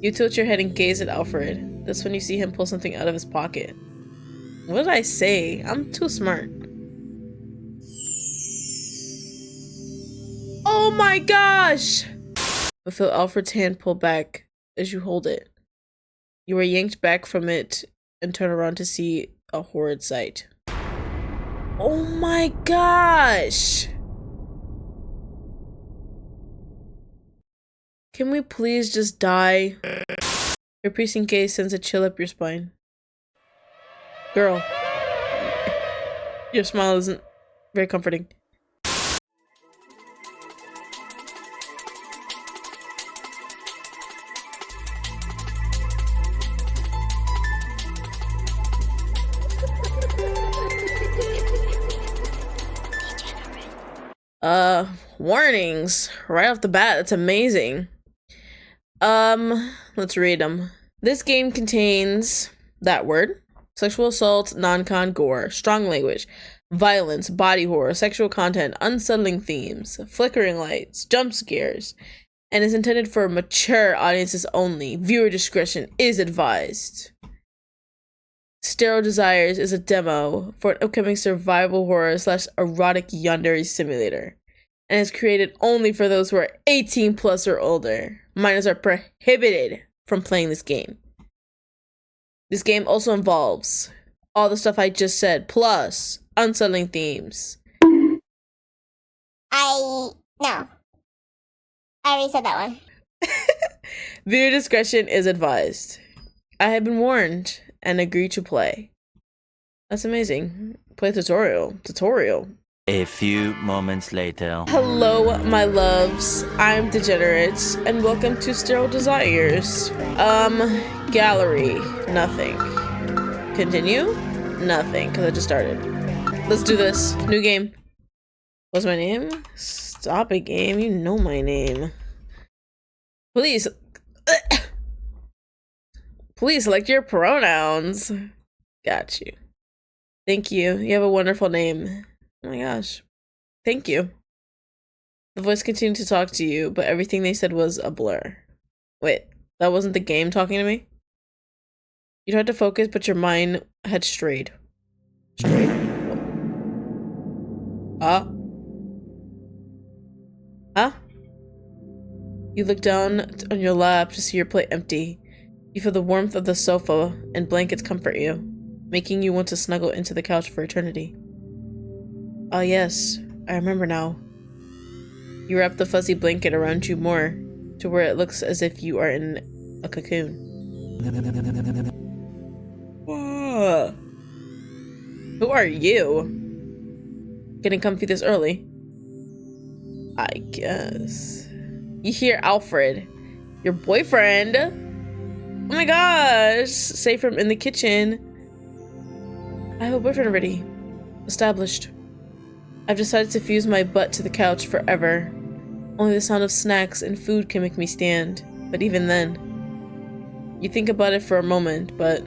You tilt your head and gaze at Alfred. That's when you see him pull something out of his pocket. What did I say? I'm too smart. Oh my gosh! But feel Alfred's hand pull back as you hold it. You are yanked back from it and turn around to see a horrid sight. Oh my gosh! Can we please just die? Your piercing gaze sends a chill up your spine. Girl, your smile isn't very comforting. Warnings right off the bat. That's amazing. Let's read them. This game contains that word, sexual assault, non-con gore, strong language, violence, body horror, sexual content, unsettling themes, flickering lights, jump scares, and is intended for mature audiences only. Viewer discretion is advised. Sterile Desires is a demo for an upcoming survival horror / erotic yandere simulator, and is created only for those who are 18 plus or older. Minors are prohibited from playing this game. This game also involves all the stuff I just said, plus unsettling themes. No. I already said that one. Viewer discretion is advised. I have been warned and agree to play. That's amazing. Play tutorial. A few moments later. Hello, my loves. I'm Degenerate, and welcome to Sterile Desires. Gallery. Nothing. Continue? Nothing, because I just started. Let's do this. New game. What's my name? Stop it, game. You know my name. Please. Please select your pronouns. Got you. Thank you. You have a wonderful name. Oh my gosh. Thank you. The voice continued to talk to you, but everything they said was a blur. Wait, that wasn't the game talking to me? You tried to focus, but your mind had strayed. Huh? You look down on your lap to see your plate empty. You feel the warmth of the sofa and blankets comfort you, making you want to snuggle into the couch for eternity. Ah, yes, I remember now. You wrap the fuzzy blanket around you more, to where it looks as if you are in a cocoon. Whoa. Who are you? Getting comfy this early? I guess. You hear Alfred, your boyfriend. Oh my gosh, safe from in the kitchen. I have a boyfriend already. Established. I've decided to fuse my butt to the couch forever. Only the sound of snacks and food can make me stand, but even then. You think about it for a moment, but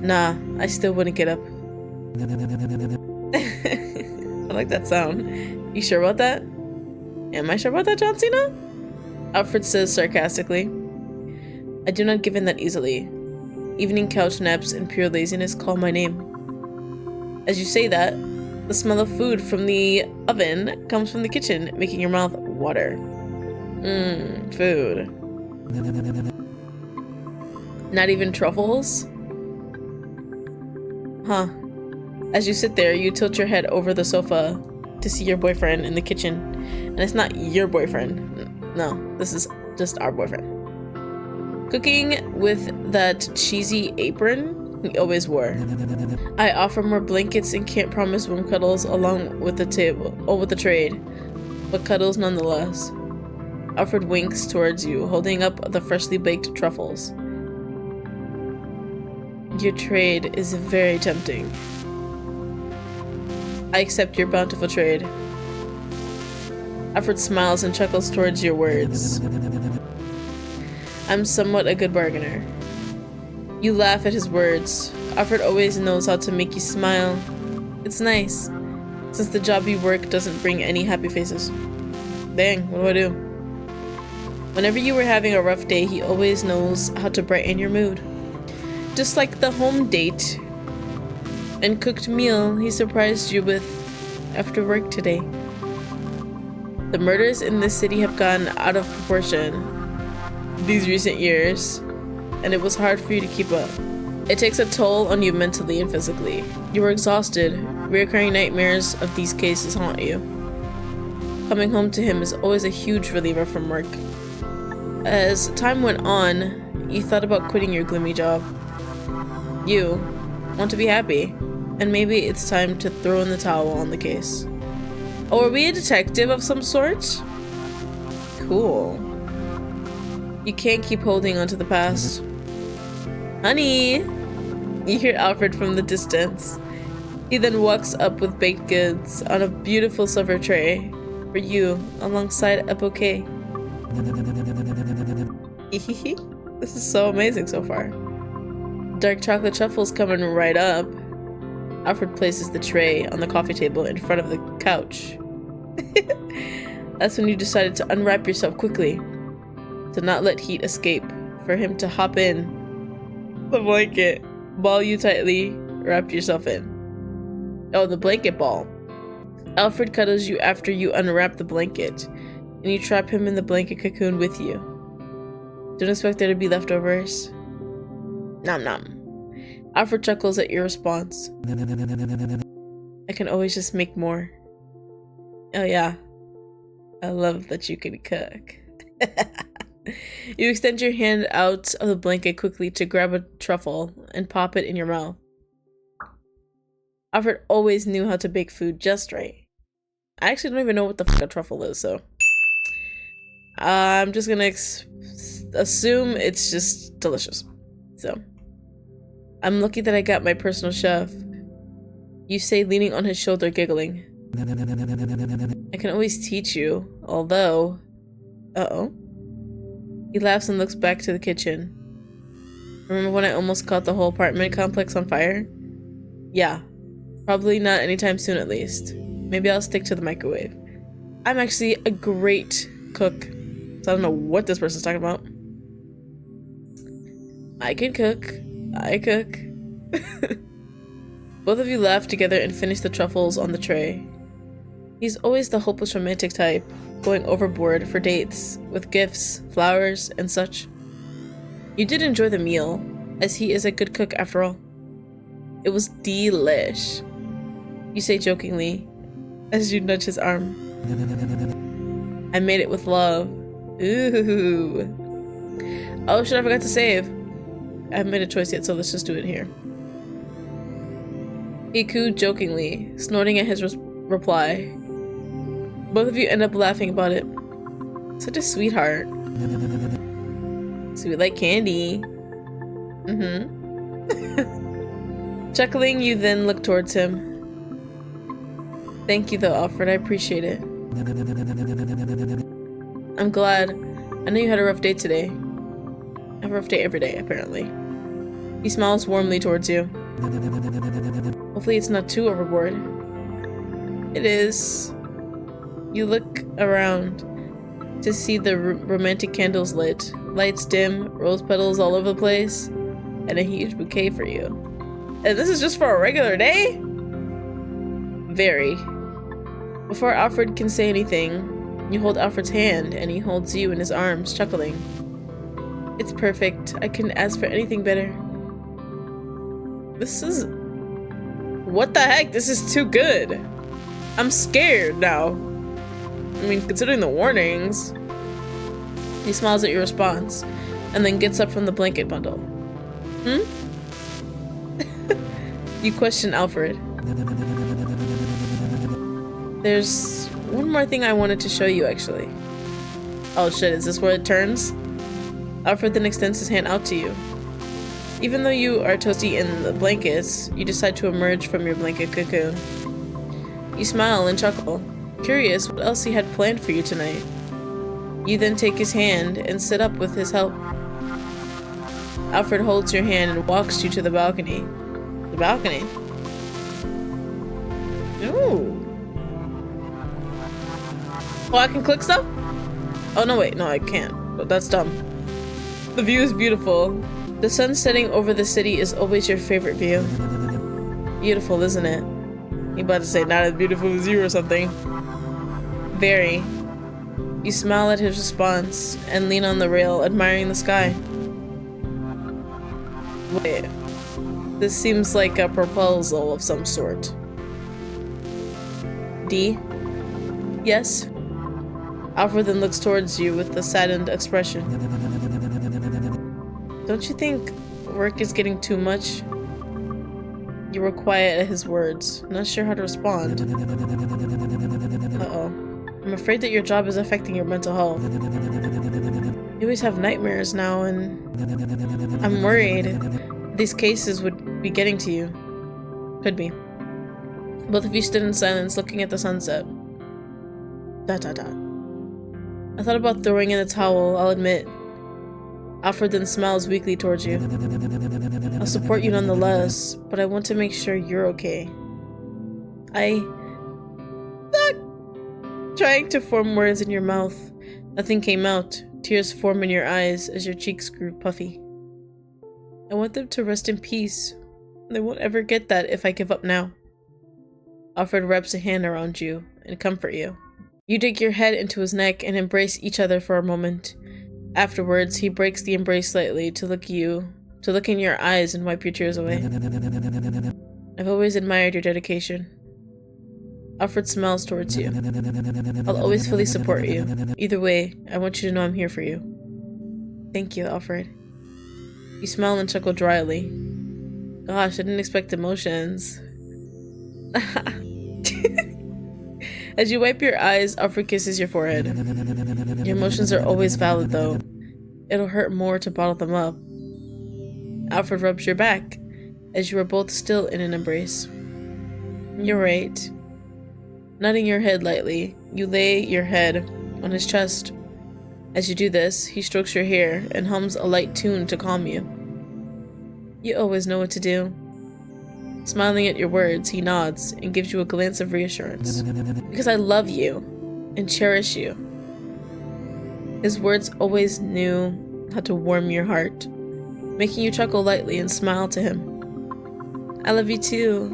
nah, I still wouldn't get up. I like that sound. You sure about that? Am I sure about that, John Cena? Alfred says sarcastically. I do not give in that easily. Evening couch naps and pure laziness call my name. As you say that, the smell of food from the oven comes from the kitchen, making your mouth water. Food. Not even truffles? Huh. As you sit there, you tilt your head over the sofa to see your boyfriend in the kitchen. And it's not your boyfriend. No, this is just our boyfriend. Cooking with that cheesy apron he always wore. I offer more blankets and can't promise warm cuddles along with the table, or with the trade, but cuddles nonetheless. Alfred winks towards you, holding up the freshly baked truffles. Your trade is very tempting. I accept your bountiful trade. Alfred smiles and chuckles towards your words. I'm somewhat a good bargainer. You laugh at his words. Alfred always knows how to make you smile. It's nice, since the job you work doesn't bring any happy faces. Dang, what do I do? Whenever you were having a rough day, he always knows how to brighten your mood. Just like the home date and cooked meal he surprised you with after work today. The murders in this city have gone out of proportion these recent years, and it was hard for you to keep up. It takes a toll on you mentally and physically. You are exhausted. Recurring nightmares of these cases haunt you. Coming home to him is always a huge reliever from work. As time went on, you thought about quitting your gloomy job. You want to be happy, and maybe it's time to throw in the towel on the case. Oh, are we a detective of some sort? Cool. You can't keep holding on to the past. Honey! You hear Alfred from the distance. He then walks up with baked goods on a beautiful silver tray for you alongside a bouquet. This is so amazing so far. Dark chocolate truffles coming right up. Alfred places the tray on the coffee table in front of the couch. That's when you decided to unwrap yourself quickly, to not let heat escape, for him to hop in the blanket, ball you tightly, wrapped yourself in. Oh, the blanket ball. Alfred cuddles you after you unwrap the blanket, and you trap him in the blanket cocoon with you. Don't expect there to be leftovers. Nom nom. Alfred chuckles at your response. I can always just make more. Oh yeah. I love that you can cook. You extend your hand out of the blanket quickly to grab a truffle and pop it in your mouth. Alfred always knew how to bake food just right. I actually don't even know what the fuck a truffle is, so I'm just gonna assume it's just delicious. So I'm lucky that I got my personal chef. You say, leaning on his shoulder, giggling. I can always teach you, although... Uh-oh. He laughs and looks back to the kitchen. Remember when I almost caught the whole apartment complex on fire? Yeah. Probably not anytime soon, at least. Maybe I'll stick to the microwave. I'm actually a great cook, so I don't know what this person's talking about. I can cook. I cook. Both of you laugh together and finish the truffles on the tray. He's always the hopeless romantic type, going overboard for dates, with gifts, flowers, and such. You did enjoy the meal, as he is a good cook after all. It was delish, you say jokingly, as you nudge his arm. I made it with love. Ooh. Oh shit, I forgot to save. I haven't made a choice yet, so let's just do it here. He cooed jokingly, snorting at his reply. Both of you end up laughing about it. Such a sweetheart. Sweet like candy. Chuckling, you then look towards him. Thank you though, Alfred. I appreciate it. I'm glad. I know you had a rough day today. I have a rough day every day, apparently. He smiles warmly towards you. Hopefully it's not too overboard. It is. You look around to see the romantic candles lit, lights dim, rose petals all over the place, and a huge bouquet for you. And this is just for a regular day? Very. Before Alfred can say anything, you hold Alfred's hand and he holds you in his arms, chuckling. It's perfect. I couldn't ask for anything better. This is... What the heck? This is too good. I'm scared now. I mean, considering the warnings. He smiles at your response, and then gets up from the blanket bundle. You question Alfred. There's one more thing I wanted to show you, actually. Oh shit, is this where it turns? Alfred then extends his hand out to you. Even though you are toasty in the blankets, you decide to emerge from your blanket cocoon. You smile and chuckle, curious what else he had planned for you tonight. You then take his hand and sit up with his help. Alfred holds your hand and walks you to the balcony. The balcony? Ooh. Oh, I can click stuff? Oh, no, wait. No, I can't. But that's dumb. The view is beautiful. The sun setting over the city is always your favorite view. Beautiful, isn't it? You about to say not as beautiful as you or something. Very. You smile at his response and lean on the rail, admiring the sky. Wait. This seems like a proposal of some sort. D? Yes? Alfred then looks towards you with a saddened expression. Don't you think work is getting too much? You were quiet at his words, not sure how to respond. Uh-oh. I'm afraid that your job is affecting your mental health. You always have nightmares now, and I'm worried these cases would be getting to you. Could be. Both of you stood in silence, looking at the sunset. ... I thought about throwing in the towel, I'll admit. Alfred then smiles weakly towards you. I'll support you nonetheless, but I want to make sure you're okay. Trying to form words in your mouth. Nothing came out. Tears formed in your eyes as your cheeks grew puffy. I want them to rest in peace. They won't ever get that if I give up now. Alfred wraps a hand around you and comfort you. You dig your head into his neck and embrace each other for a moment. Afterwards, he breaks the embrace slightly to look in your eyes and wipe your tears away. I've always admired your dedication. Alfred smiles towards you. I'll always fully support you. Either way, I want you to know I'm here for you. Thank you, Alfred. You smile and chuckle dryly. Gosh, I didn't expect emotions. As you wipe your eyes, Alfred kisses your forehead. Your emotions are always valid, though. It'll hurt more to bottle them up. Alfred rubs your back, as you are both still in an embrace. You're right. Nodding your head lightly, you lay your head on his chest. As you do this, he strokes your hair and hums a light tune to calm you. You always know what to do. Smiling at your words, he nods and gives you a glance of reassurance. Because I love you and cherish you. His words always knew how to warm your heart, making you chuckle lightly and smile to him. I love you too.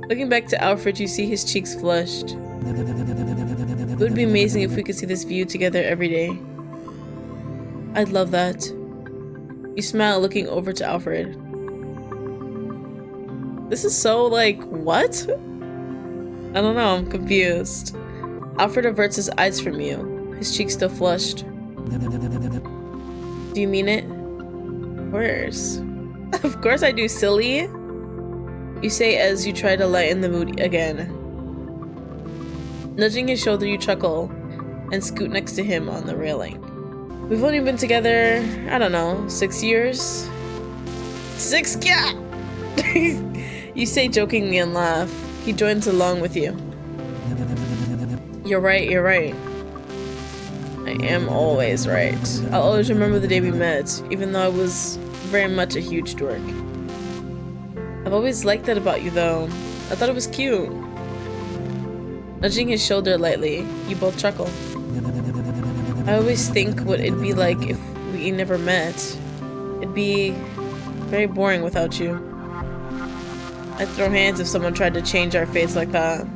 Looking back to Alfred, you see his cheeks flushed. It would be amazing if we could see this view together every day. I'd love that. You smile, looking over to Alfred. This is so, like, what? I don't know, I'm confused. Alfred averts his eyes from you, his cheeks still flushed. Do you mean it? Of course. Of course I do, silly. You say as you try to lighten the mood again. Nudging his shoulder, you chuckle and scoot next to him on the railing. We've only been together, I don't know, 6 years? 6, yeah! You say jokingly and laugh. He joins along with you. You're right, you're right. I am always right. I'll always remember the day we met, even though I was very much a huge dork. I've always liked that about you, though. I thought it was cute. Nudging his shoulder lightly, you both chuckle. I always think what it'd be like if we never met. It'd be very boring without you. I'd throw hands if someone tried to change our fates like that.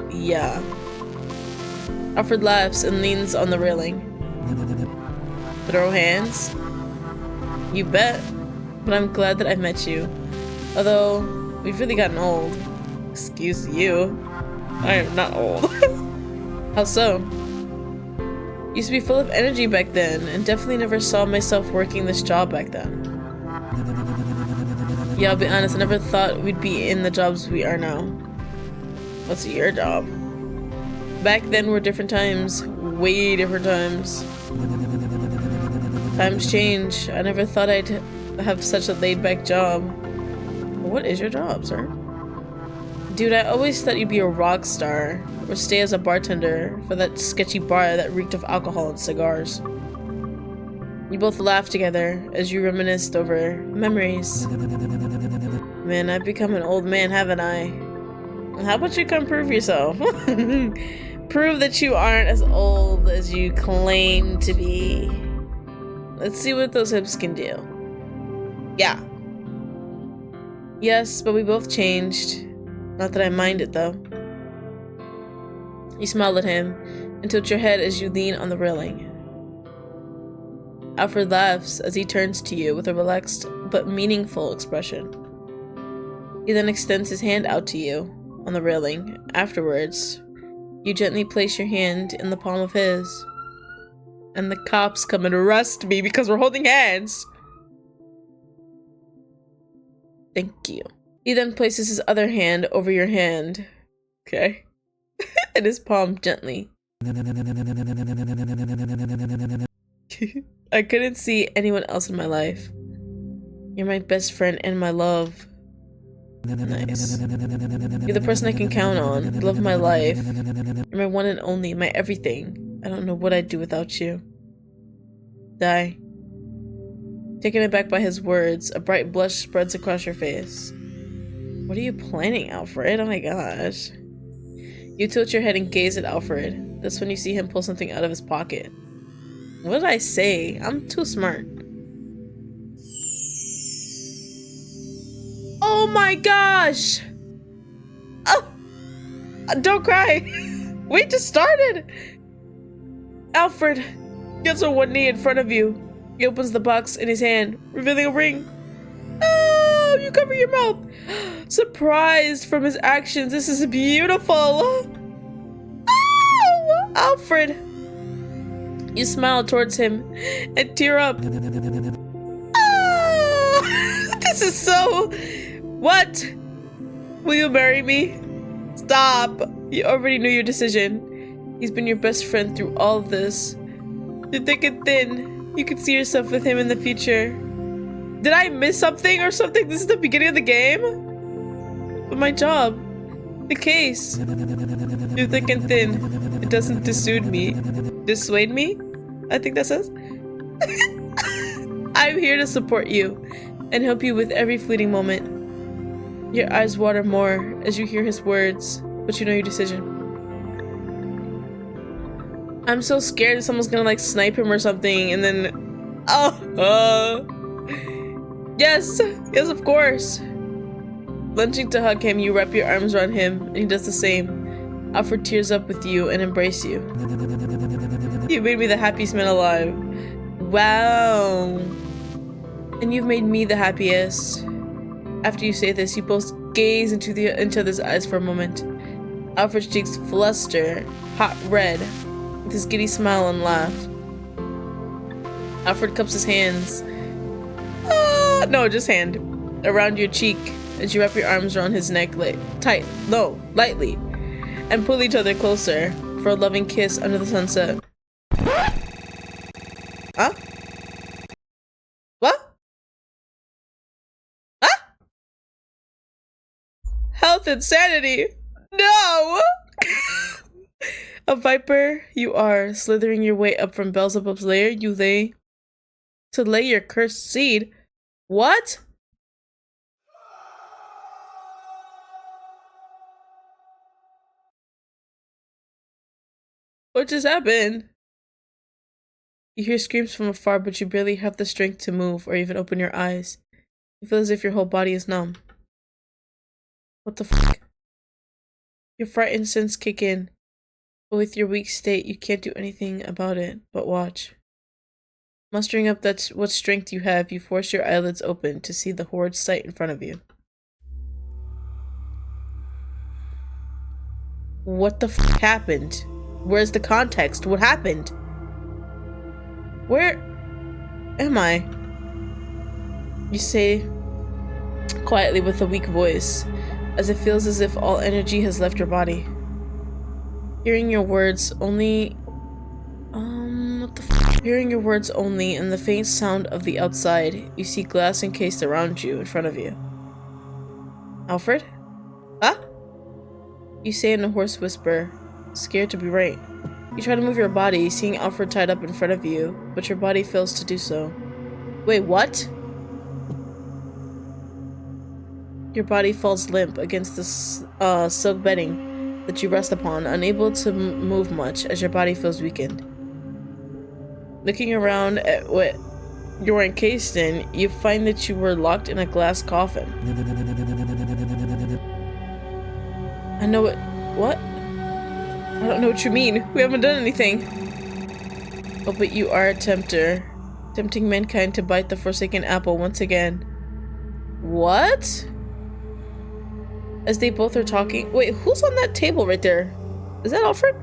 Yeah. Alfred laughs and leans on the railing. Throw hands? You bet. But I'm glad that I met you. Although, we've really gotten old. Excuse you. I am not old. How so? Used to be full of energy back then, and definitely never saw myself working this job back then. Yeah, I'll be honest, I never thought we'd be in the jobs we are now. What's your job? Back then were different times. Way different times. Times change. I never thought I'd have such a laid-back job. What is your job, sir? Dude, I always thought you'd be a rock star, or stay as a bartender for that sketchy bar that reeked of alcohol and cigars. You both laughed together as you reminisced over memories. Man, I've become an old man, haven't I? How about you come prove yourself? Prove that you aren't as old as you claim to be. Let's see what those hips can do. Yeah. Yes, but we both changed. Not that I mind it, though. You smile at him and tilt your head as you lean on the railing. Alfred laughs as he turns to you with a relaxed but meaningful expression. He then extends his hand out to you on the railing. Afterwards, you gently place your hand in the palm of his. And the cops come and arrest me because we're holding hands. Thank you. He then places his other hand over your hand. Okay. And his palm gently. I couldn't see anyone else in my life. You're my best friend and my love. Nice. You're the person I can count on, the love of my life. You're my one and only, my everything. I don't know what I'd do without you. Die. Taken aback by his words, a bright blush spreads across your face. What are you planning, Alfred? Oh my gosh. You tilt your head and gaze at Alfred. That's when you see him pull something out of his pocket. What did I say? I'm too smart. Oh my gosh! Oh! Don't cry! We just started! Alfred gets on one knee in front of you. He opens the box in his hand, revealing a ring. Oh, you cover your mouth. Surprised from his actions, this is beautiful. Oh, Alfred. You smile towards him and tear up. Oh, this is so... What? Will you marry me? Stop. You already knew your decision. He's been your best friend through all of this. Through thick and thin, you could see yourself with him in the future. Did I miss something or something? This is the beginning of the game? But my job, the case. Through thick and thin, it doesn't dissuade me. Dissuade me? I think that says. I'm here to support you and help you with every fleeting moment. Your eyes water more as you hear his words, but you know your decision. I'm so scared that someone's gonna like snipe him or something and then... Yes, yes, of course. Lunging to hug him, you wrap your arms around him and he does the same. Alfred tears up with you and embraces you. You made me the happiest man alive. Wow. And you've made me the happiest. After you say this, you both gaze into each other's eyes for a moment. Alfred's cheeks fluster, hot red, with his giddy smile and laugh. Alfred cups his hands, just hand, around your cheek as you wrap your arms around his neck lightly, and pull each other closer for a loving kiss under the sunset. Huh? What? Huh? Health and sanity. No! A viper you are, slithering your way up from Beelzebub's lair, you lay your cursed seed. What? What just happened? You hear screams from afar, but you barely have the strength to move or even open your eyes. You feel as if your whole body is numb. What the fuck? Your frightened sense kick in, but with your weak state, you can't do anything about it but watch. Mustering up what strength you have, you force your eyelids open to see the horrid sight in front of you. What the fuck happened? Where's the context? What happened? Where am I? You say quietly with a weak voice, as it feels as if all energy has left your body. Hearing your words only... what the f***? Hearing your words only and the faint sound of the outside, you see glass encased around you in front of you. Alfred? Huh? You say in a hoarse whisper, scared to be right. You try to move your body, seeing Alfred tied up in front of you, but your body fails to do so. Wait, what? Your body falls limp against the silk bedding that you rest upon, unable to move much as your body feels weakened. Looking around at what you're encased in, you find that you were locked in a glass coffin. I know it. What? I don't know what you mean. We haven't done anything. Oh, but you are a tempter, tempting mankind to bite the forsaken apple once again. What? As they both are talking. Wait, who's on that table right there? Is that Alfred?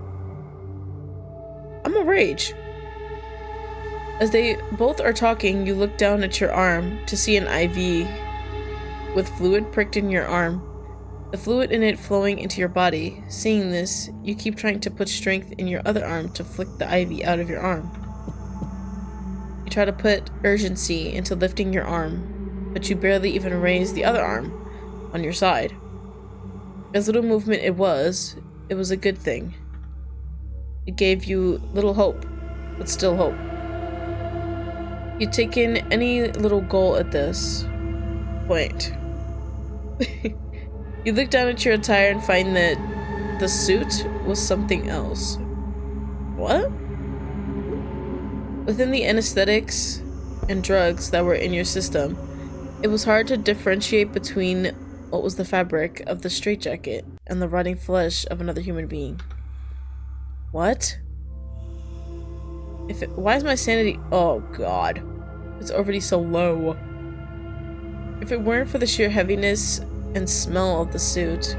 I'm a rage. As they both are talking, you look down at your arm to see an IV with fluid pricked in your arm. The fluid in it flowing into your body. Seeing this, you keep trying to put strength in your other arm to flick the IV out of your arm. You try to put urgency into lifting your arm, but you barely even raise the other arm on your side. As little movement it was a good thing. It gave you little hope, but still hope. You take in any little goal at this point. You look down at your attire and find that the suit was something else. What? Within the anesthetics and drugs that were in your system, it was hard to differentiate between what was the fabric of the straitjacket and the rotting flesh of another human being. What? Why is my sanity— oh god. It's already so low. If it weren't for the sheer heaviness and smell of the suit,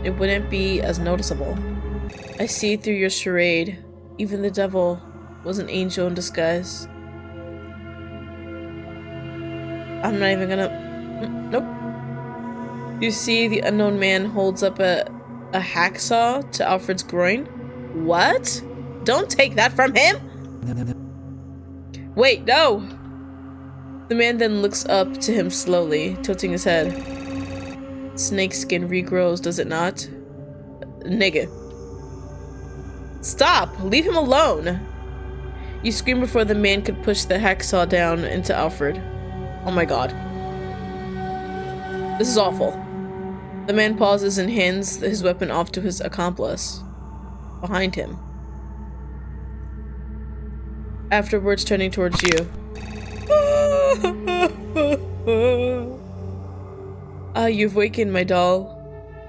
it wouldn't be as noticeable. I see through your charade. Even the devil was an angel in disguise. I'm not even gonna— nope. You see the unknown man holds up a hacksaw to Alfred's groin. What? Don't take that from him! Wait, no! The man then looks up to him slowly, tilting his head. Snakeskin regrows, does it not? Nigga. Stop! Leave him alone! You scream before the man could push the hacksaw down into Alfred. Oh my god. This is awful. The man pauses and hands his weapon off to his accomplice. Behind him. Afterwards turning towards you. You've wakened, my doll.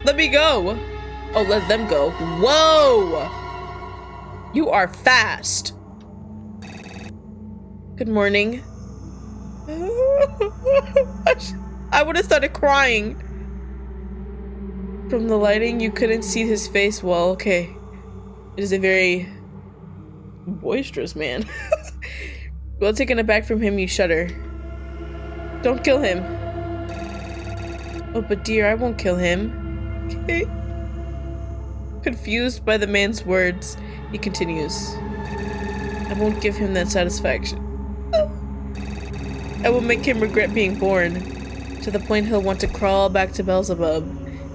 Let me go! Oh, let them go. Whoa! You are fast! Good morning. I would have started crying. From the lighting, you couldn't see his face well. Okay. It is a very boisterous man. Well, taken aback from him, you shudder. Don't kill him. Oh, but dear, I won't kill him. Okay. Confused by the man's words, he continues. I won't give him that satisfaction. I will make him regret being born, to the point he'll want to crawl back to Beelzebub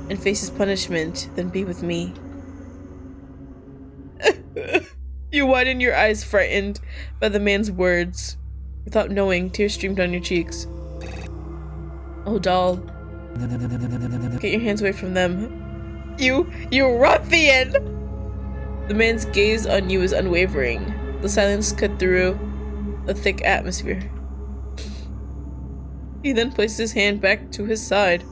and face his punishment, then be with me. You widen your eyes, frightened by the man's words. Without knowing, tears streamed down your cheeks. Oh, doll. Get your hands away from them. You ruffian! The man's gaze on you is unwavering. The silence cut through the thick atmosphere. He then placed his hand back to his side.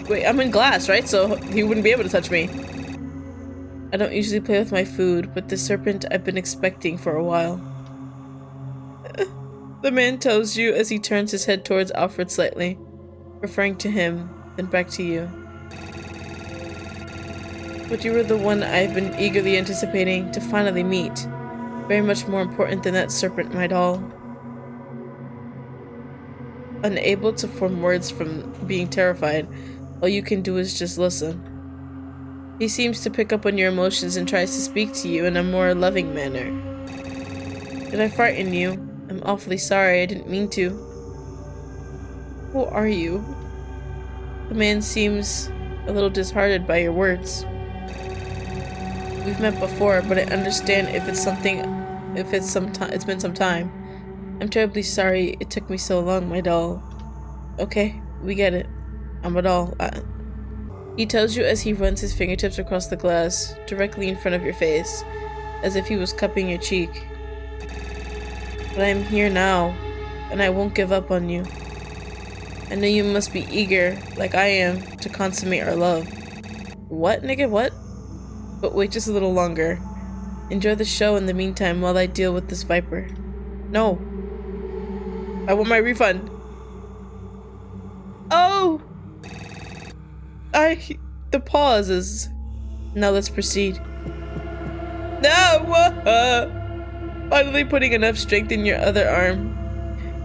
Wait, I'm in glass, right? So he wouldn't be able to touch me. I don't usually play with my food, but this serpent I've been expecting for a while. The man tells you as he turns his head towards Alfred slightly, referring to him, then back to you. But you were the one I've been eagerly anticipating to finally meet. Very much more important than that serpent, my doll. Unable to form words from being terrified, all you can do is just listen. He seems to pick up on your emotions and tries to speak to you in a more loving manner. Did I frighten you? I'm awfully sorry, I didn't mean to. Who are you? The man seems a little disheartened by your words. We've met before, but I understand it's been some time. I'm terribly sorry it took me so long, my doll. Okay, we get it. I'm a doll. He tells you as he runs his fingertips across the glass, directly in front of your face, as if he was cupping your cheek. But I am here now, and I won't give up on you. I know you must be eager, like I am, to consummate our love. What, nigga, what? But wait just a little longer. Enjoy the show in the meantime while I deal with this viper. No. I want my refund. Oh! The pause is... Now let's proceed. No! Finally putting enough strength in your other arm.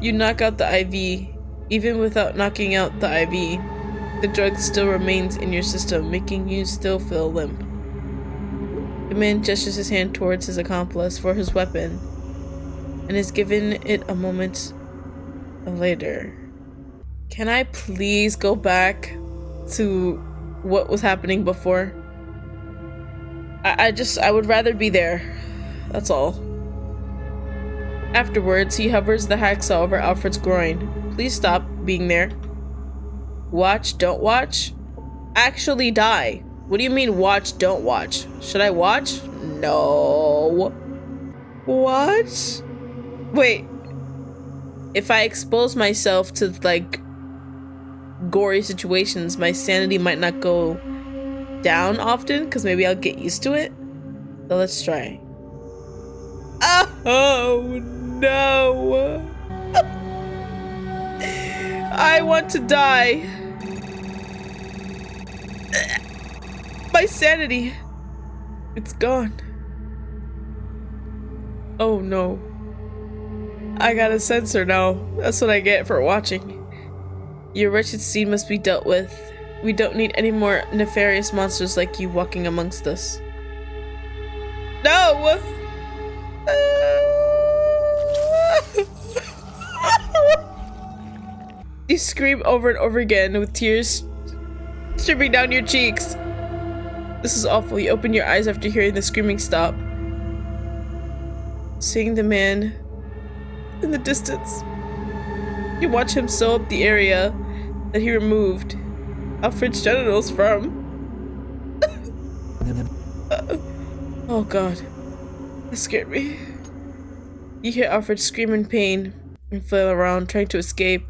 You knock out the IV. Even without knocking out the IV, the drug still remains in your system, making you still feel limp. The man gestures his hand towards his accomplice for his weapon, and is given it a moment later. Can I please go back to what was happening before? I would rather be there. That's all. Afterwards, he hovers the hacksaw over Alfred's groin. Please stop being there. Watch, don't watch? Actually die. What do you mean watch, don't watch? Should I watch? No. What? Wait. If I expose myself to, like, gory situations, my sanity might not go down often, because maybe I'll get used to it. So let's try. Oh, no. I want to die. My sanity. It's gone. Oh no. I got a sensor now. That's what I get for watching. Your wretched seed must be dealt with. We don't need any more nefarious monsters like you walking amongst us. No! You scream over and over again with tears streaming down your cheeks. This is awful. You open your eyes after hearing the screaming stop. Seeing the man in the distance. You watch him sew up the area that he removed Alfred's genitals from. Oh god. That scared me. You hear Alfred scream in pain and flail around trying to escape,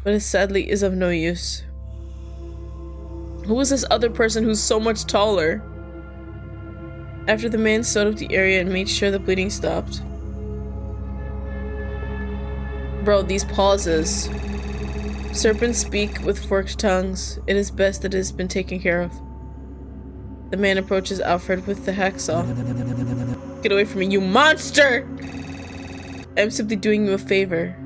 but it sadly is of no use. Who is this other person who's so much taller? After the man sewed up the area and made sure the bleeding stopped. Bro, these pauses. Serpents speak with forked tongues. It is best that it has been taken care of. The man approaches Alfred with the hacksaw. Get away from me, you monster! I'm simply doing you a favor.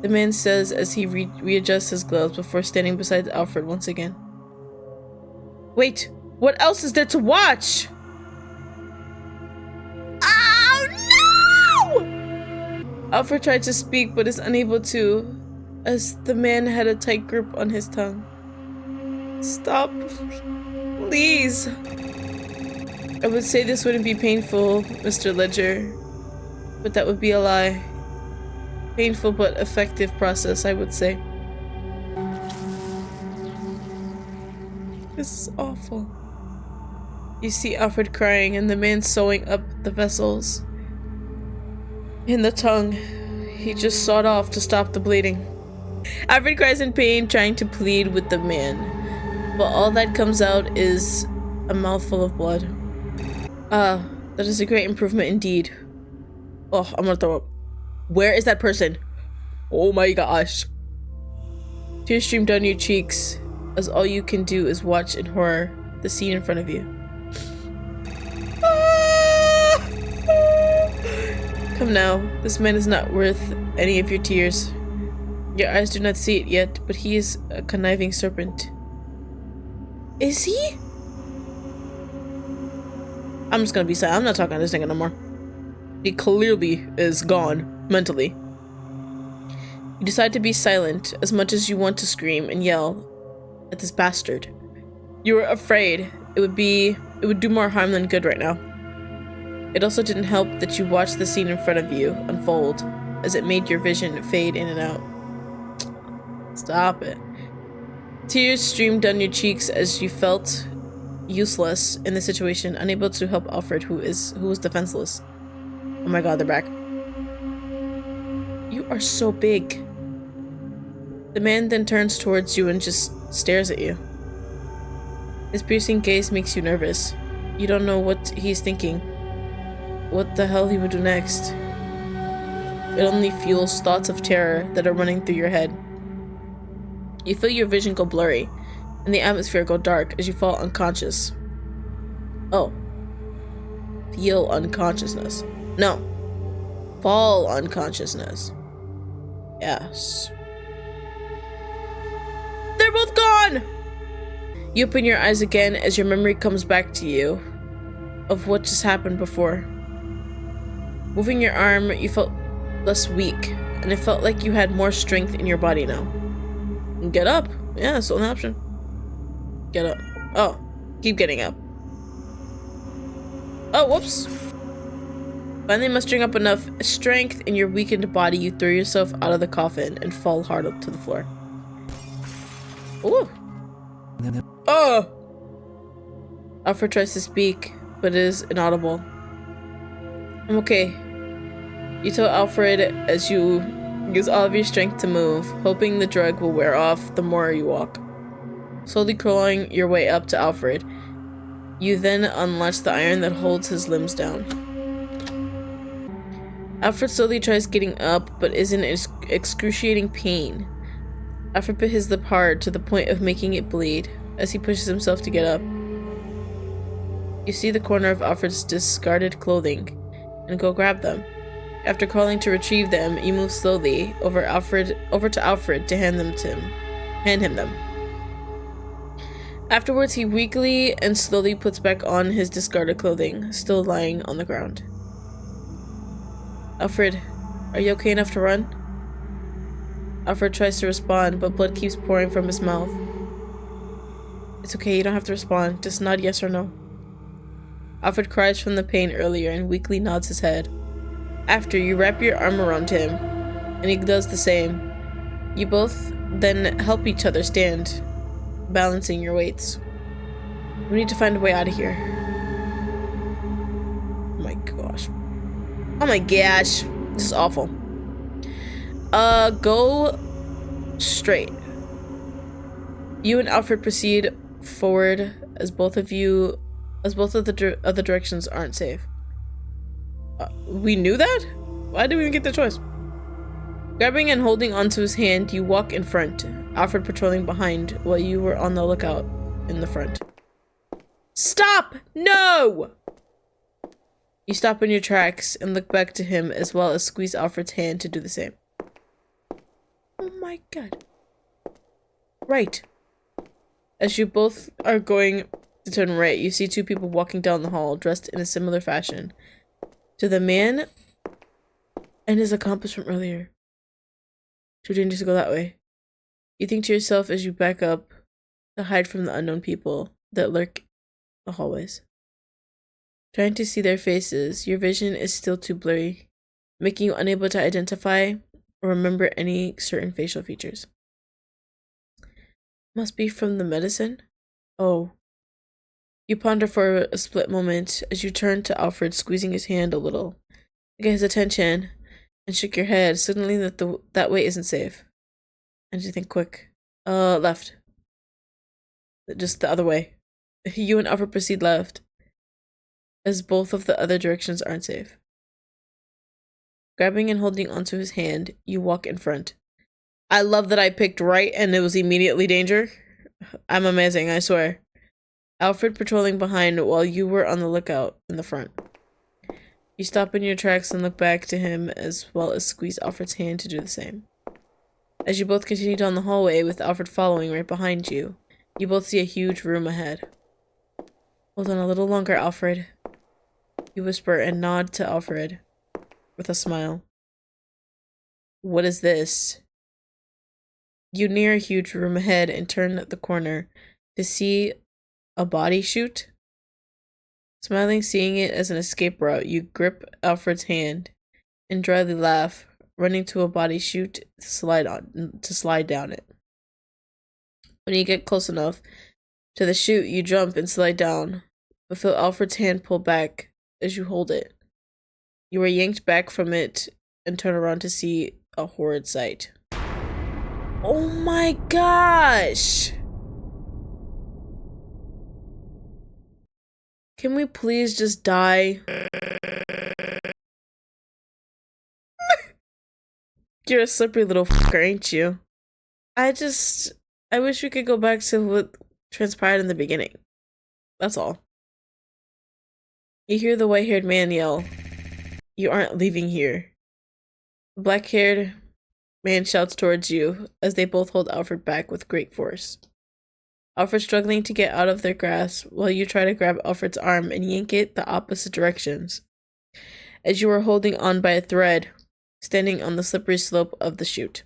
The man says as he readjusts his gloves before standing beside Alfred once again. Wait, what else is there to watch? Oh no! Alfred tried to speak but is unable to, as the man had a tight grip on his tongue. Stop, please. I would say this wouldn't be painful, Mr. Ledger, but that would be a lie. Painful but effective process, I would say. This is awful. You see Alfred crying and the man sewing up the vessels. In the tongue, he just sawed off to stop the bleeding. Alfred cries in pain, trying to plead with the man, but all that comes out is a mouthful of blood. Ah, that is a great improvement indeed. Oh, I'm gonna throw up. Where is that person? Oh my gosh. Tears stream down your cheeks as all you can do is watch in horror the scene in front of you. Come now, this man is not worth any of your tears. Your eyes do not see it yet, but he is a conniving serpent. Is he? I'm just gonna be silent. I'm not talking to this nigga no more. He clearly is gone mentally. You decide to be silent as much as you want to scream and yell at this bastard. You were afraid it would do more harm than good right now. It also didn't help that you watched the scene in front of you unfold as it made your vision fade in and out. Stop it. Tears streamed down your cheeks as you felt useless in the situation, unable to help Alfred, who was defenseless. Oh my god, they're back. You are so big. The man then turns towards you and just stares at you. His piercing gaze makes you nervous. You don't know what he's thinking. What the hell he would do next. It only fuels thoughts of terror that are running through your head. You feel your vision go blurry, and the atmosphere go dark as you fall unconscious. Oh. Feel unconsciousness. No. Fall unconsciousness. Yes. They're both gone! You open your eyes again as your memory comes back to you of what just happened before. Moving your arm, you felt less weak, and it felt like you had more strength in your body now. Get up. Yeah, that's an option. Get up. Oh, keep getting up. Oh, whoops. Finally mustering up enough strength in your weakened body, you throw yourself out of the coffin and fall hard to the floor. Ooh. Oh! Alfred tries to speak, but it is inaudible. I'm okay. You tell Alfred as you use all of your strength to move, hoping the drug will wear off the more you walk. Slowly crawling your way up to Alfred, you then unlatch the iron that holds his limbs down. Alfred slowly tries getting up, but is in excruciating pain. Alfred bit his lip hard to the point of making it bleed as he pushes himself to get up. You see the corner of Alfred's discarded clothing and go grab them. After crawling to retrieve them, you move slowly over to Alfred to hand him them. Afterwards, he weakly and slowly puts back on his discarded clothing, still lying on the ground. Alfred, are you okay enough to run? Alfred tries to respond, but blood keeps pouring from his mouth. It's okay, you don't have to respond. Just nod yes or no. Alfred cries from the pain earlier and weakly nods his head. After, you wrap your arm around him, and he does the same. You both then help each other stand, balancing your weights. We need to find a way out of here. Oh my gosh. Oh my gosh. This is awful. Go straight. You and Alfred proceed forward as both of the directions aren't safe. We knew that? Why did we even get the choice? Grabbing and holding onto his hand, you walk in front, Alfred patrolling behind while you were on the lookout in the front. Stop! No! You stop in your tracks and look back to him as well as squeeze Alfred's hand to do the same. Oh my god. Right. As you both are going to turn right, you see two people walking down the hall dressed in a similar fashion to the man and his accomplice from earlier. Too dangerous to go that way. You think to yourself as you back up to hide from the unknown people that lurk the hallways. Trying to see their faces, your vision is still too blurry, making you unable to identify or remember any certain facial features. Must be from the medicine? Oh. You ponder for a split moment as you turn to Alfred, squeezing his hand a little to get his attention, and shake your head, signaling that that way isn't safe. And you think quick. Left. Just the other way. You and Alfred proceed left, as both of the other directions aren't safe. Grabbing and holding onto his hand, you walk in front. I love that I picked right and it was immediately danger. I'm amazing, I swear. Alfred patrolling behind while you were on the lookout in the front. You stop in your tracks and look back to him as well as squeeze Alfred's hand to do the same. As you both continue down the hallway with Alfred following right behind you, you both see a huge room ahead. Hold on a little longer, Alfred. You whisper and nod to Alfred with a smile. What is this? You near a huge room ahead and turn the corner to see a body chute. Smiling, seeing it as an escape route, you grip Alfred's hand and dryly laugh, running to a body chute to slide down it. When you get close enough to the chute, you jump and slide down, but feel Alfred's hand pull back as you hold it. You are yanked back from it and turn around to see a horrid sight. Oh my gosh! Can we please just die? You're a slippery little fucker, ain't you? I wish we could go back to what transpired in the beginning. That's all. You hear the white-haired man yell, "You aren't leaving here." The black-haired man shouts towards you as they both hold Alfred back with great force. Alfred's struggling to get out of their grasp while you try to grab Alfred's arm and yank it the opposite directions. As you are holding on by a thread, standing on the slippery slope of the chute.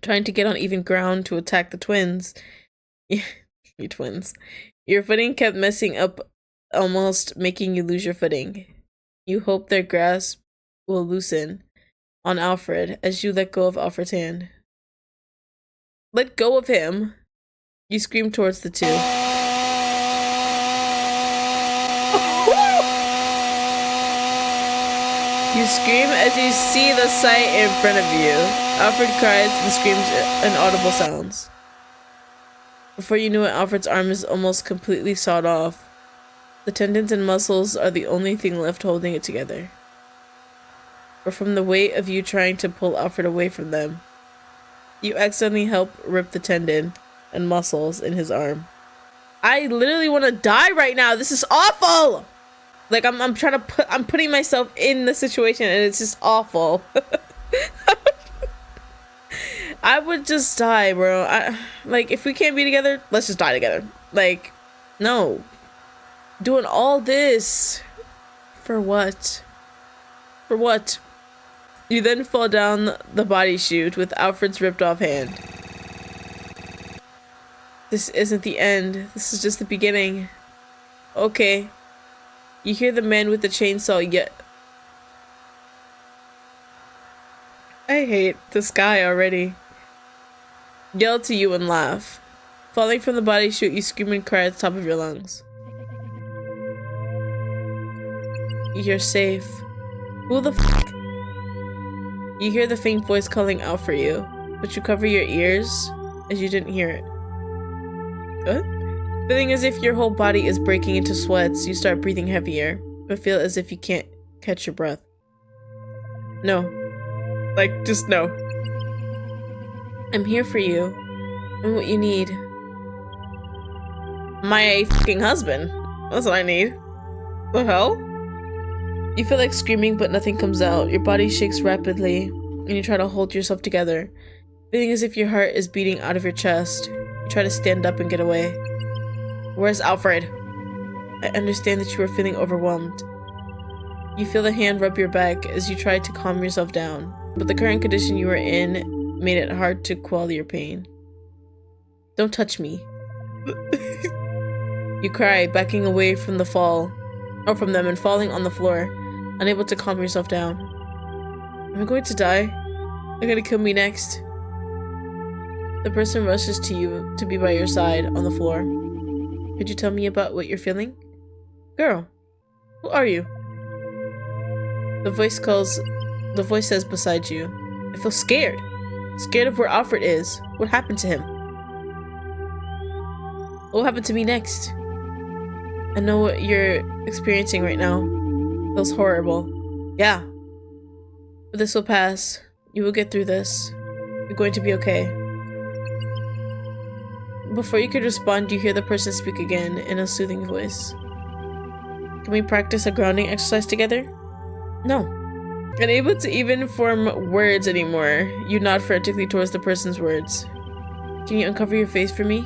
Trying to get on even ground to attack the twins. You twins. Your footing kept messing up, almost making you lose your footing. You hope their grasp will loosen on Alfred as you let go of Alfred's hand. Let go of him! You scream towards the two. You scream as you see the sight in front of you. Alfred cries and screams inaudible sounds. Before you knew it, Alfred's arm is almost completely sawed off. The tendons and muscles are the only thing left holding it together. Or from the weight of you trying to pull Alfred away from them, you accidentally help rip the tendon and muscles in his arm. I literally want to die right now. This is awful. Like I'm putting myself in the situation and it's just awful. I would just die, bro. Like if we can't be together, let's just die together. Like, no. Doing all this for what? For what? You then fall down the body chute with Alfred's ripped off hand. This isn't the end. This is just the beginning. Okay. You hear the man with the chainsaw yet. I hate this guy already. Yell to you and laugh. Falling from the body chute, you scream and cry at the top of your lungs. You're safe. Who the fuck? You hear the faint voice calling out for you, but you cover your ears as you didn't hear it. What? Feeling as if your whole body is breaking into sweats, you start breathing heavier, but feel as if you can't catch your breath. No. Like, just no. I'm here for you. I'm what you need. My fucking husband. That's what I need. The hell? You feel like screaming, but nothing comes out. Your body shakes rapidly, and you try to hold yourself together. Feeling as if your heart is beating out of your chest. You try to stand up and get away. Where's Alfred? I understand that you are feeling overwhelmed. You feel the hand rub your back as you try to calm yourself down, but the current condition you are in made it hard to quell your pain. Don't touch me. You cry, backing away from the fall, or from them and falling on the floor, unable to calm yourself down. Am I going to die? Are you going to kill me next? The person rushes to you to be by your side on the floor. Could you tell me about what you're feeling? Girl, who are you? The voice says beside you. I feel scared. Scared of where Alfred is. What happened to him? What happened to me next? I know what you're experiencing right now. It feels horrible. Yeah. But this will pass. You will get through this. You're going to be okay. Before you could respond, you hear the person speak again in a soothing voice. Can we practice a grounding exercise together? No. Unable to even form words anymore, you nod frantically towards the person's words. Can you uncover your face for me?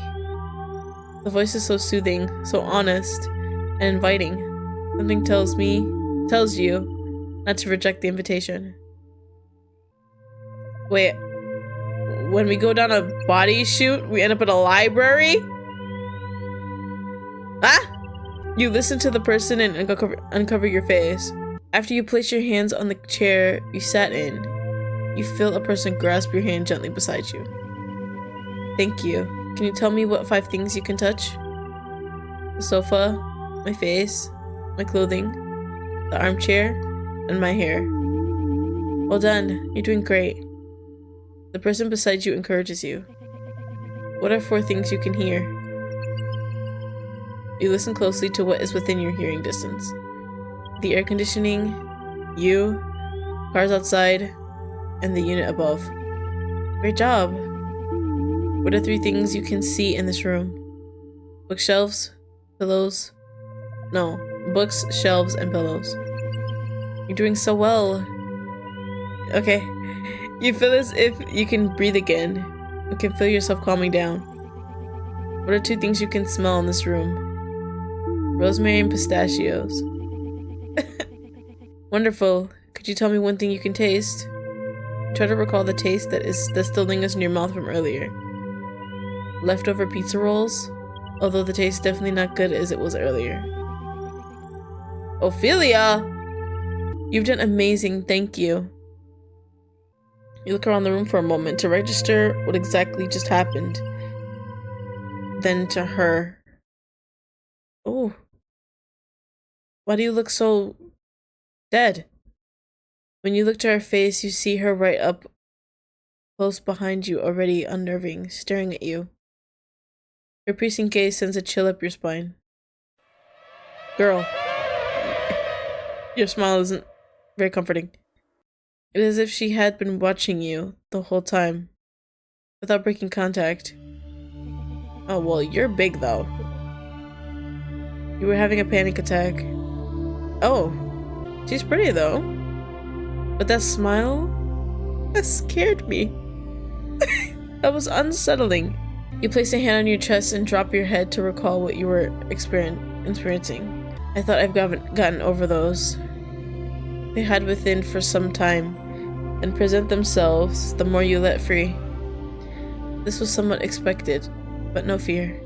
The voice is so soothing, so honest, and inviting. Something tells you not to reject the invitation. Wait. When we go down a body chute, we end up in a library? Ah! You listen to the person and uncover your face. After you place your hands on the chair you sat in, you feel a person grasp your hand gently beside you. Thank you. Can you tell me what 5 things you can touch? The sofa, my face, my clothing, the armchair, and my hair. Well done. You're doing great. The person beside you encourages you. What are 4 things you can hear? You listen closely to what is within your hearing distance. The air conditioning, you, cars outside, and the unit above. Great job. What are 3 things you can see in this room? Bookshelves, pillows. No, books, shelves, and pillows. You're doing so well. Okay. You feel as if you can breathe again. You can feel yourself calming down. What are 2 things you can smell in this room? Rosemary and pistachios. Wonderful. Could you tell me 1 thing you can taste? Try to recall the taste that still lingers in your mouth from earlier. Leftover pizza rolls? Although the taste is definitely not good as it was earlier. Ophelia! You've done amazing, thank you. You look around the room for a moment to register what exactly just happened. Then to her. Oh. Why do you look so dead? When you look to her face, you see her right up close behind you, already unnerving, staring at you. Her piercing gaze sends a chill up your spine. Girl, your smile isn't very comforting. It is as if she had been watching you the whole time, without breaking contact. Oh, well, you're big, though. You were having a panic attack. Oh, she's pretty, though. But that smile, that scared me. That was unsettling. You place a hand on your chest and drop your head to recall what you were experiencing. I thought I've gotten over those. They hide within for some time and present themselves the more you let free. This was somewhat expected, but no fear.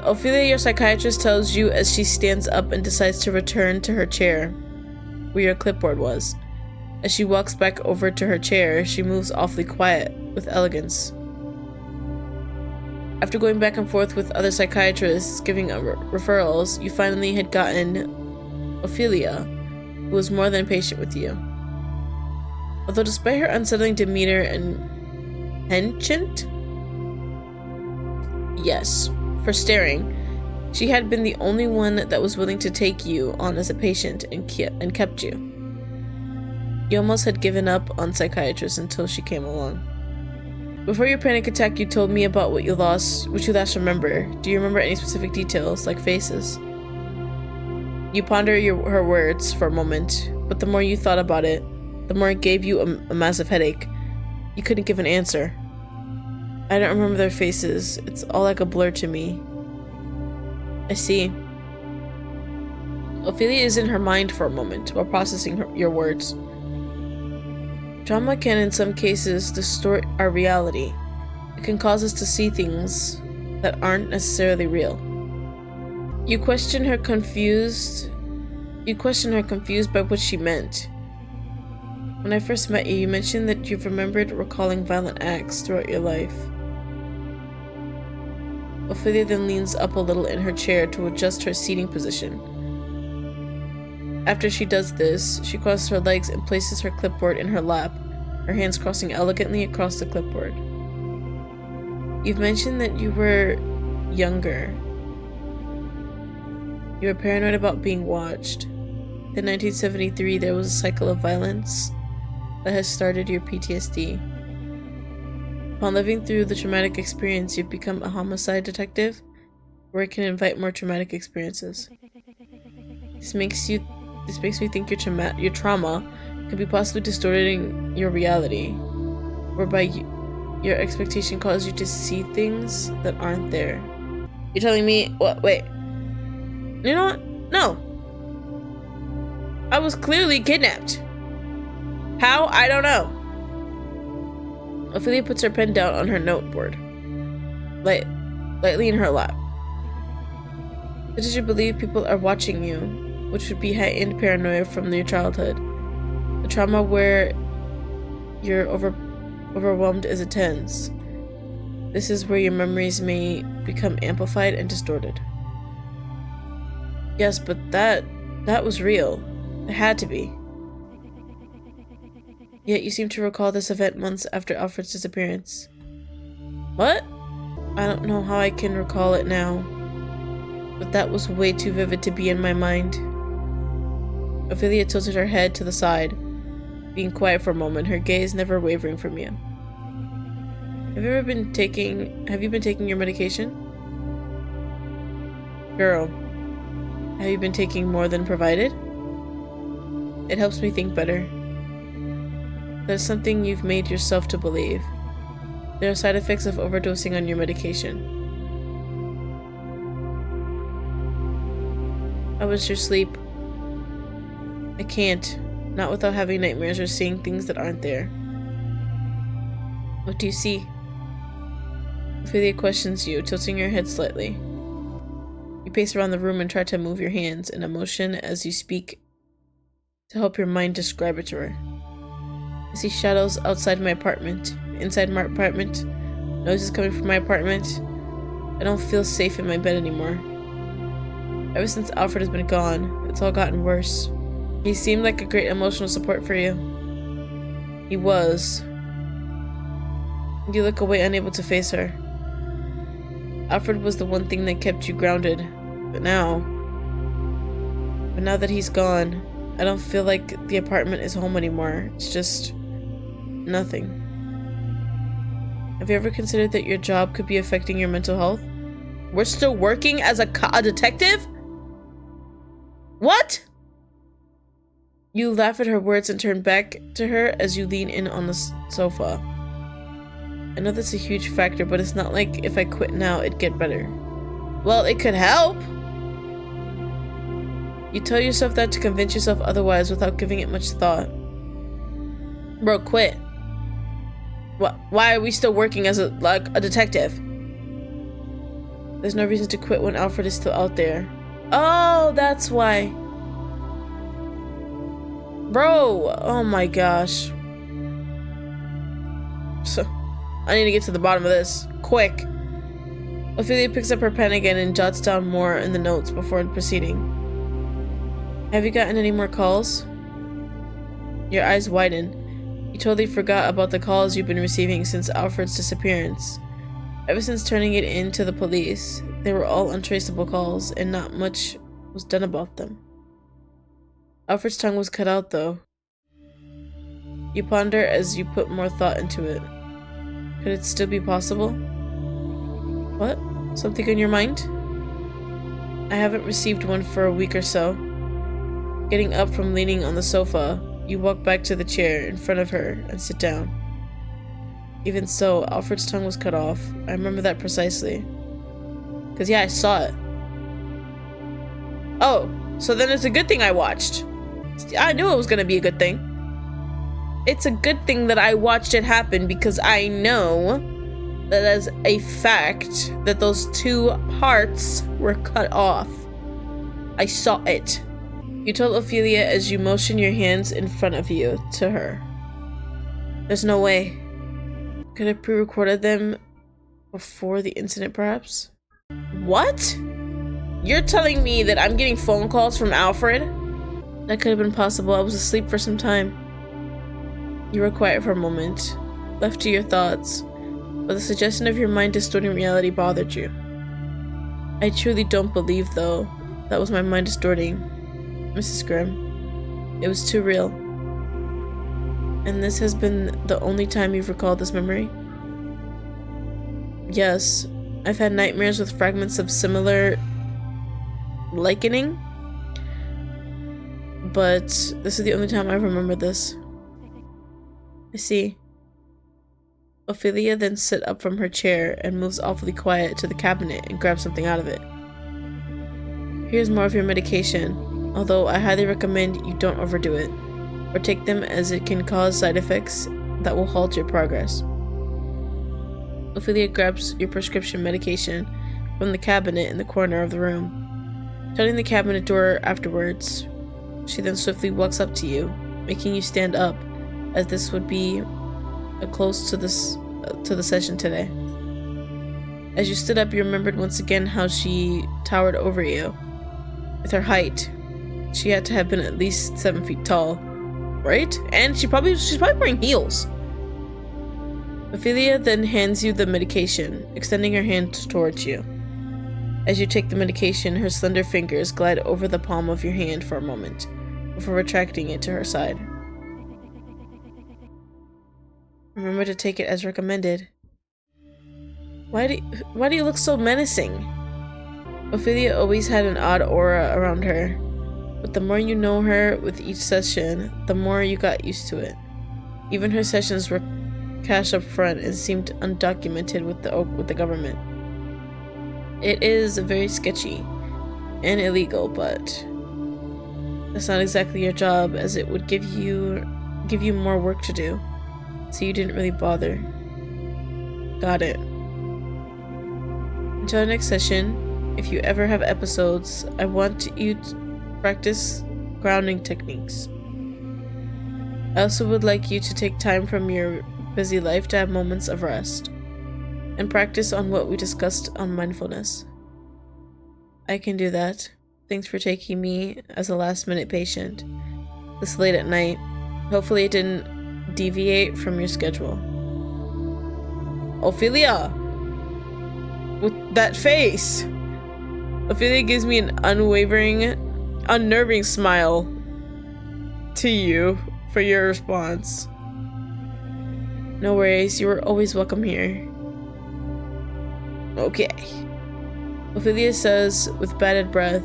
Ophelia, your psychiatrist, tells you as she stands up and decides to return to her chair, where your clipboard was. As she walks back over to her chair, she moves awfully quiet, with elegance. After going back and forth with other psychiatrists giving referrals, you finally had gotten Ophelia, who was more than patient with you. Although despite her unsettling demeanor and penchant, yes, for staring, she had been the only one that was willing to take you on as a patient and kept you. You almost had given up on psychiatrists until she came along. Before your panic attack, you told me about what you last remember. Do you remember any specific details, like faces? You ponder her words for a moment, but the more you thought about it, the more it gave you a massive headache. You couldn't give an answer. I don't remember their faces. It's all like a blur to me. I see. Ophelia is in her mind for a moment while processing your words. Trauma can, in some cases, distort our reality. It can cause us to see things that aren't necessarily real. You question her confused by what she meant. When I first met you, you mentioned that you've remembered recalling violent acts throughout your life. Ophelia then leans up a little in her chair to adjust her seating position. After she does this, she crosses her legs and places her clipboard in her lap, her hands crossing elegantly across the clipboard. You've mentioned that you were younger. You were paranoid about being watched. In 1973, there was a cycle of violence that has started your PTSD. Upon living through the traumatic experience, you've become a homicide detective, where it can invite more traumatic experiences. This makes me think your trauma could be possibly distorting your reality, whereby your expectation causes you to see things that aren't there. You're telling me what? Wait. You know what? No. I was clearly kidnapped. How? I don't know. Ophelia puts her pen down on her noteboard, lightly in her lap. Did you believe people are watching you, which would be heightened paranoia from your childhood? The trauma where you're overwhelmed is intense. This is where your memories may become amplified and distorted. Yes, but that was real. It had to be. Yet you seem to recall this event months after Alfred's disappearance. What? I don't know how I can recall it now, but that was way too vivid to be in my mind. Ophelia tilted her head to the side, being quiet for a moment, her gaze never wavering from you. Have you been taking your medication? Girl, have you been taking more than provided? It helps me think better. There's something you've made yourself to believe. There are side effects of overdosing on your medication. How was your sleep? I can't. Not without having nightmares or seeing things that aren't there. What do you see? Ophelia questions you, tilting your head slightly. You pace around the room and try to move your hands in a motion as you speak to help your mind describe it to her. I see shadows outside my apartment, inside my apartment, noises coming from my apartment. I don't feel safe in my bed anymore. Ever since Alfred has been gone, it's all gotten worse. He seemed like a great emotional support for you. He was. You look away, unable to face her. Alfred was the one thing that kept you grounded, but now that he's gone, I don't feel like the apartment is home anymore. It's just nothing. Have you ever considered that your job could be affecting your mental health? We're still working as a detective? What? You laugh at her words and turn back to her as you lean in on the sofa. I know that's a huge factor, but it's not like if I quit now, it'd get better. Well, it could help. You tell yourself that to convince yourself otherwise without giving it much thought. Bro, quit. Why are we still working as a detective? There's no reason to quit when Alfred is still out there. Oh, that's why. Bro, oh my gosh. So, I need to get to the bottom of this. Quick. Ophelia picks up her pen again and jots down more in the notes before proceeding. Have you gotten any more calls? Your eyes widen. You totally forgot about the calls you've been receiving since Alfred's disappearance. Ever since turning it in to the police, they were all untraceable calls, and not much was done about them. Alfred's tongue was cut out, though. You ponder as you put more thought into it. Could it still be possible? What? Something on your mind? I haven't received one for a week or so. Getting up from leaning on the sofa, you walk back to the chair in front of her and sit down. Even so, Alfred's tongue was cut off. I remember that precisely. 'Cause yeah, I saw it. Oh, so then it's a good thing I watched. I knew it was gonna be a good thing. It's a good thing that I watched it happen because I know that as a fact that those two hearts were cut off. I saw it. You told Ophelia as you motion your hands in front of you to her. There's no way. Could I pre-recorded them before the incident, perhaps? What? You're telling me that I'm getting phone calls from Alfred? That could have been possible. I was asleep for some time. You were quiet for a moment, left to your thoughts, but the suggestion of your mind distorting reality bothered you. I truly don't believe, though, that was my mind distorting, Mrs. Grimm. It was too real. And this has been the only time you've recalled this memory? Yes, I've had nightmares with fragments of similar likening, but this is the only time I remember this. I see. Ophelia then sits up from her chair and moves awfully quiet to the cabinet and grabs something out of it. Here's more of your medication, although I highly recommend you don't overdo it, or take them as it can cause side effects that will halt your progress. Ophelia grabs your prescription medication from the cabinet in the corner of the room. Shutting the cabinet door afterwards, she then swiftly walks up to you, making you stand up, as this would be a close to the session today. As you stood up, you remembered once again how she towered over you. With her height, she had to have been at least 7 feet tall, right? And she's probably wearing heels. Ophelia then hands you the medication, extending her hand towards you. As you take the medication, her slender fingers glide over the palm of your hand for a moment, before retracting it to her side. Remember to take it as recommended. Why do you look so menacing? Ophelia always had an odd aura around her, but the more you know her with each session, the more you got used to it. Even her sessions were cash up front and seemed undocumented with the government. It is very sketchy and illegal, but that's not exactly your job, as it would give you more work to do. So you didn't really bother. Got it. Until our next session, if you ever have episodes, I want you to practice grounding techniques. I also would like you to take time from your busy life to have moments of rest and practice on what we discussed on mindfulness. I can do that. Thanks for taking me as a last-minute patient this late at night. Hopefully it didn't deviate from your schedule. Ophelia! With that face! Ophelia gives me an unnerving smile to you for your response. No worries, you are always welcome here. Okay. Ophelia says with bated breath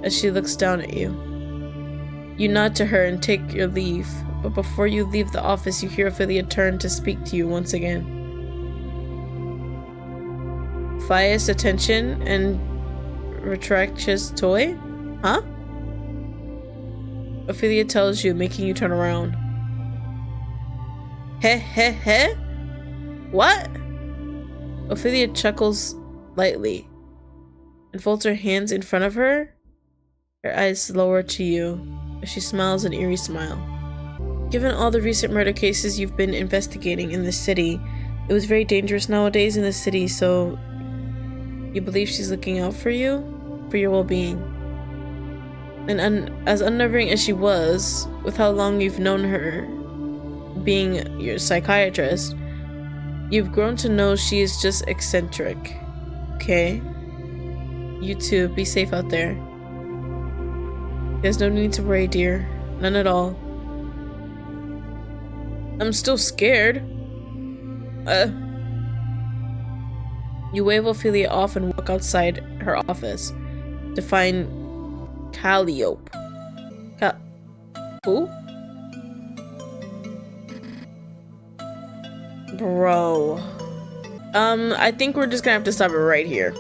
as she looks down at you. You nod to her and take your leave, but before you leave the office, you hear Ophelia turn to speak to you once again. Fias attention and retracts toy? Huh? Ophelia tells you, making you turn around. Heh? What? Ophelia chuckles lightly and folds her hands in front of her, her eyes lower to you as she smiles an eerie smile. Given all the recent murder cases you've been investigating in the city, it was very dangerous nowadays in the city, so you believe she's looking out for you, for your well-being. And as unnerving as she was, with how long you've known her, being your psychiatrist, you've grown to know she is just eccentric. Okay? You too, be safe out there. There's no need to worry, dear. None at all. I'm still scared. You wave Ophelia off and walk outside her office to find Calliope. Who? Bro. I think we're just gonna have to stop it right here.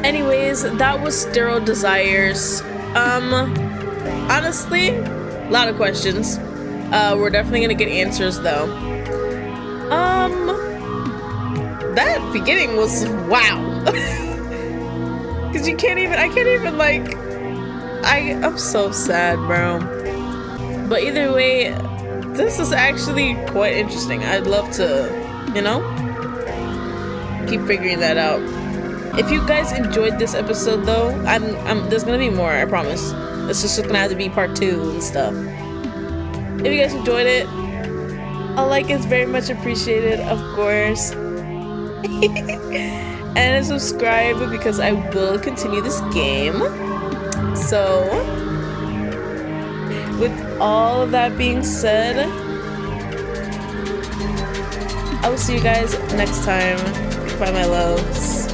Anyways, that was Sterile Desires. Honestly, a lot of questions. We're definitely gonna get answers though. That beginning was wow. Cause I can't even like, I'm so sad, bro. But either way, this is actually quite interesting. I'd love to, keep figuring that out. If you guys enjoyed this episode though, there's gonna be more, I promise. It's just gonna have to be part 2 and stuff. If you guys enjoyed it, a like is very much appreciated, of course. And subscribe because I will continue this game. So, with all of that being said, I will see you guys next time. Goodbye, my loves.